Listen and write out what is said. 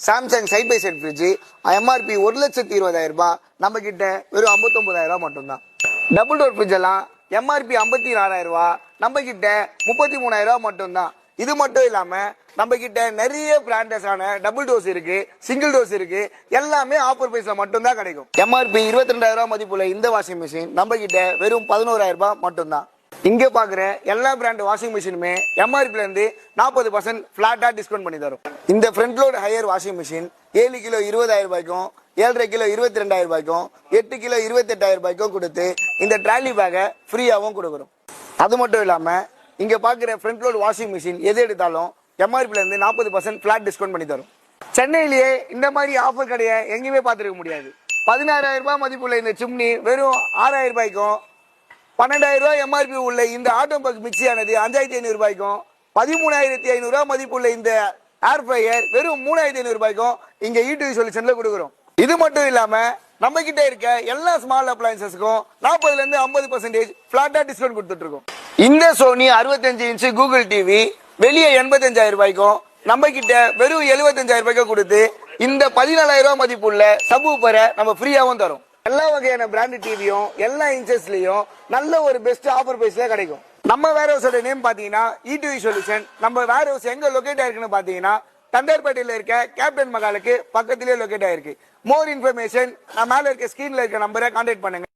Samsung side by side fridge MRP 1,20,000 ரூபாய், நம்ம கிட்ட வெறும் 59,000 ரூபாய் மட்டும்தான். டபுள் டோர் ஃப்ரிட்ஜ் எல்லாம் எம்ஆர்பி 54,000 ரூபாய், நம்ம கிட்ட 33,000 ரூபாய் மட்டும்தான். இது மட்டும் இல்லாம நம்ம கிட்ட நிறைய பிராண்டஸான டபுள் டோஸ் இருக்கு, சிங்கிள் டோஸ் இருக்கு, எல்லாமே ஆஃபர் பிரைஸ்ல மட்டும்தான் கிடைக்கும். எம்ஆர்பி 22,000 ரூபாய் மதிப்புள்ள இந்த வாஷிங் மிஷின் நம்ம கிட்ட வெறும் 11,000 ரூபாய் மட்டும்தான். இங்க பாக்குற எல்லா பிராண்ட் வாஷிங் மிஷினுமே எம்ஆர்பில இருந்து 40% பிளாட்டா டிஸ்கவுண்ட் பண்ணி தரும். இந்த front load higher washing machine 7 kilo 20,000 ரூபாய்க்கும், 7.5 கிலோ 22,000 ரூபாய்க்கும், 8 கிலோ 28,000 ரூபாய்க்கும் கொடுத்து இந்த ட்ராலி பேக்கை ஃப்ரீயாவும் கொடுக்குறோம். அது மட்டும் இல்லாம இங்க பாக்குற ஃப்ரண்ட் லோட் வாஷிங் மிஷின் எது எடுத்தாலும் எம்ஆர்பில இருந்து 40% பிளாட் டிஸ்கவுண்ட் பண்ணி தரும். சென்னையிலேயே இந்த மாதிரி ஆஃபர் கடையை எங்கேயுமே பார்த்துருக்க முடியாது. 16,000 ரூபாய் மதிப்புள்ள இந்த சிம்னி வெறும் 6,000 ரூபாய்க்கும், 12,000 ரூபாய் எம்ஆர்பி உள்ள இந்த ஆட்டோபக் மிக்சியானது 5,500 ரூபாய்க்கும், 13,500 ரூபாய் மதிப்புள்ள இந்த ஏர் ஃப்ரையர் வெறும் 3,500 ரூபாய்க்கும் இங்க ஈடிவி சொல்யூஷன்ல கொடுக்குறோம். இது மட்டும் இல்லாம நம்ம கிட்ட இருக்க எல்லா ஸ்மால் அப்ளையன்சஸ்க்கும் 40% இருந்து 50% பிளாட்டா டிஸ்கவுண்ட் கொடுத்துட்டு இருக்கோம். இந்த சோனி 65 இன்ச் கூகுள் டிவி வெளியே 85,000 ரூபாய்க்கும், நம்ம கிட்ட வெறும் 75,000 ரூபாய்க்கும் கொடுத்து இந்த 14,000 ரூபாய் மதிப்புள்ள சப்வூஃபரை நம்ம ஃப்ரீயாவும் தரும். எல்லா வகையான பிராண்ட் டிவியும் எல்லா இன்ச்சஸ்லயும் நல்ல ஒரு பெஸ்ட் ஆஃபர் பிரைஸ்ல கிடைக்கும். நம்ம வேர் ஹவுஸோட நேம் பாத்தீங்கன்னா ஈடிவி சொல்யூஷன். நம்ம வேர் ஹவுஸ் எங்க லொகேட் ஆயிருக்குன்னு பாத்தீங்கன்னா தண்டர்பேட்டையில இருக்க கேப்டன் மகாலுக்கு பக்கத்திலேயே லொகேட் ஆயிருக்கு. மோர் இன்ஃபர்மேஷன் நான் மேல இருக்க ஸ்கிரீன்ல இருக்க நம்பரை கான்டாக்ட் பண்ணுங்க.